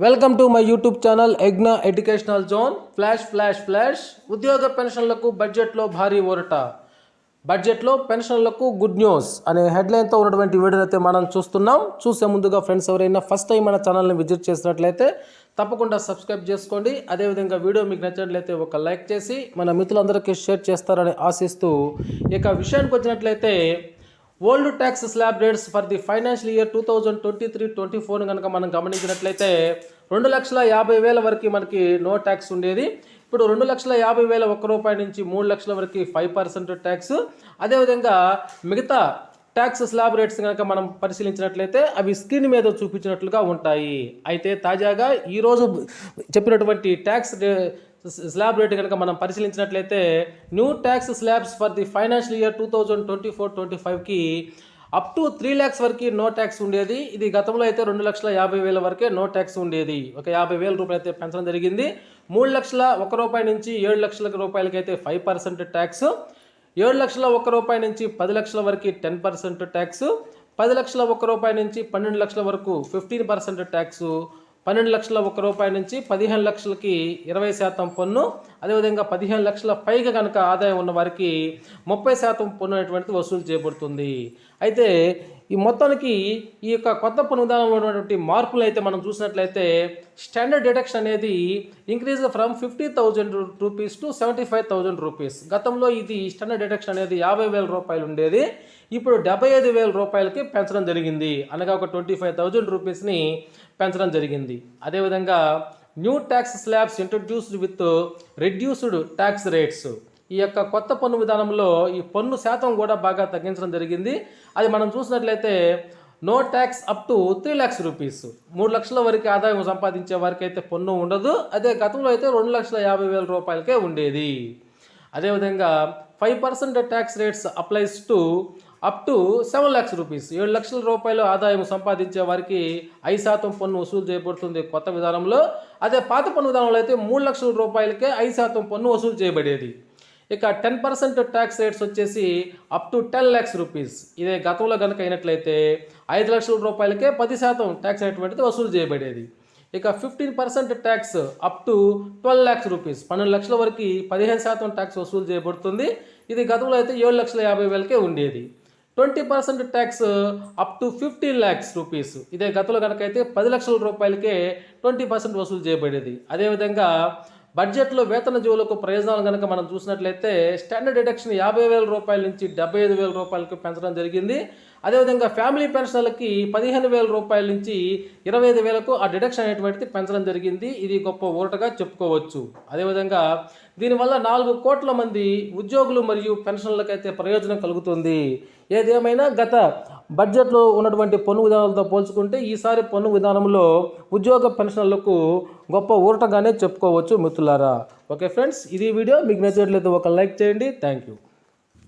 Welcome to my YouTube channel Egna educational zone. Flash ఉద్యోగ పెన్షన్లకు బడ్జెట్లో భారీ ఊరట. బడ్జెట్లో పెన్షన్లకు గుడ్ న్యూస్ అనే హెడ్లైన్తో ఉన్నటువంటి వీడియోని అయితే మనం చూస్తున్నాం. చూసే ముందుగా ఫ్రెండ్స్ ఎవరైనా ఫస్ట్ టైం మన ఛానల్ని విజిట్ చేసినట్లయితే తప్పకుండా సబ్స్క్రైబ్ చేసుకోండి. అదేవిధంగా వీడియో మీకు నచ్చినట్లయితే ఒక లైక్ చేసి మన మిత్రులందరికీ షేర్ చేస్తారని ఆశిస్తూ ఇక విషయానికి వచ్చినట్లయితే old tax slab rates for the financial year 2023-24 కనుక మనం గమనించినట్లయితే 2,50,000 వరకు మనకి నో ట్యాక్స్ ఉండేది. ఇప్పుడు 2,50,000 ₹1 నుంచి 3 లక్షల వరకు 5% ట్యాక్స్. అదేవిధంగా మిగతా ట్యాక్స్ స్లాబ్ రేట్స్ కనుక మనం పరిశీలించినట్లయితే అవి స్క్రీన్ మీద చూపించినట్లుగా ఉంటాయి. అయితే తాజాగా ఈరోజు చెప్పినటువంటి ట్యాక్స్ స్లాబ్ రేట్ కనుక మనం పరిశీలించినట్లయితే new tax slabs for the financial year 2024-25కి అప్ టు 3 lakhs వరకు నో ట్యాక్స్ ఉండేది. ఇది గతంలో అయితే 2,50,000 వరకే నో ట్యాక్స్ ఉండేది. ఒక 50,000 రూపాయలు అయితే పెంచడం జరిగింది. 3 లక్షల ₹1 నుంచి 7 లక్షల రూపాయలకి అయితే 5% ట్యాక్స్, 7 లక్షల ₹1 నుంచి 10 లక్షల వరకు 10% ట్యాక్స్, 10 లక్షల ₹1 నుంచి 12 లక్షల వరకు 15% ట్యాక్స్, 12 లక్షల ₹1 నుంచి 15 లక్షలకి 20% పన్ను, అదేవిధంగా 15 లక్షల పైగా కనుక ఆదాయం ఉన్న వారికి 30% పన్ను అనేటువంటిది వసూలు చేయబడుతుంది. అయితే ఈ మొత్తానికి ఈ యొక్క కొత్త పన్ను విధానంలో ఉన్నటువంటి మార్పులు అయితే మనం చూసినట్లయితే స్టాండర్డ్ డిడక్షన్ అనేది increase from 50,000 rupees to 75,000 rupees. గతంలో ఇది స్టాండర్డ్ డిడక్షన్ అనేది 50,000 రూపాయలు ఉండేది. ఇప్పుడు 75,000 రూపాయలకి పెంచడం జరిగింది. అనగా ఒక 25,000 రూపీస్ని పెంచడం జరిగింది. అదేవిధంగా new tax slabs introduced with reduced tax rates. ఈ యొక్క కొత్త పన్ను విధానంలో ఈ పన్ను శాతం కూడా బాగా తగ్గించడం జరిగింది. అది మనం చూసినట్లయితే no tax up to 3 lakhs rupees, 3 లక్షల వరకు ఆదాయం సంపాదించే వారికి అయితే పన్ను ఉండదు. అదే గతంలో అయితే 2,50,000 రూపాయలకే ఉండేది. అదేవిధంగా 5% tax rates applies to up to 7 lakhs rupees, 7 లక్షల రూపాయలు ఆదాయం సంపాదించే వారికి 5% పన్ను వసూలు చేయబడుతుంది కొత్త విధానంలో. అదే పాత పన్ను విధానంలో అయితే 3 లక్షల రూపాయలకే 5% పన్ను వసూలు చేయబడేది. ఇక 10% ట్యాక్స్ రేట్స్ వచ్చేసి అప్ టు 10 lakhs రూపీస్. ఇదే గతంలో కనుక అయినట్లయితే 5 లక్షల రూపాయలకే 10% ట్యాక్స్ అనేటువంటిది వసూలు చేయబడేది. ఇక 15% tax up to 12 lakhs rupees, 12 లక్షల వరకు 15% ట్యాక్స్ వసూలు చేయబడుతుంది. ఇది గతంలో అయితే 7,50,000కే ఉండేది. 20% tax up to 15 lakhs rupees. ఇదే గతంలో కనుక అయితే 10 లక్షల రూపాయలకే 20% వసూలు చేయబడేది. అదేవిధంగా బడ్జెట్లో వేతన జీవులకు ప్రయోజనాలు కనుక మనం చూసినట్లయితే స్టాండర్డ్ డిడక్షన్ 50,000 రూపాయల నుంచి 75,000 రూపాయలకు పెంచడం జరిగింది. అదేవిధంగా ఫ్యామిలీ పెన్షన్లకి 15,000 రూపాయల నుంచి 25,000కు ఆ డిడక్షన్ అనేటువంటిది పెంచడం జరిగింది. ఇది గొప్ప ఊరటగా చెప్పుకోవచ్చు. అదేవిధంగా దీనివల్ల 4 కోట్ల మంది ఉద్యోగులు మరియు పెన్షన్లకైతే ప్రయోజనం కలుగుతుంది. ఏదేమైనా గత బడ్జెట్లో ఉన్నటువంటి పన్ను విధానాలతో పోల్చుకుంటే ఈసారి పన్ను విధానంలో ఉద్యోగ పెన్షన్లకు గొప్ప ఊరటగానే చెప్పుకోవచ్చు మిత్రులారా. ఓకే ఫ్రెండ్స్, ఇది వీడియో మీకు నచ్చినట్లయితే ఒక లైక్ చేయండి. Thank you.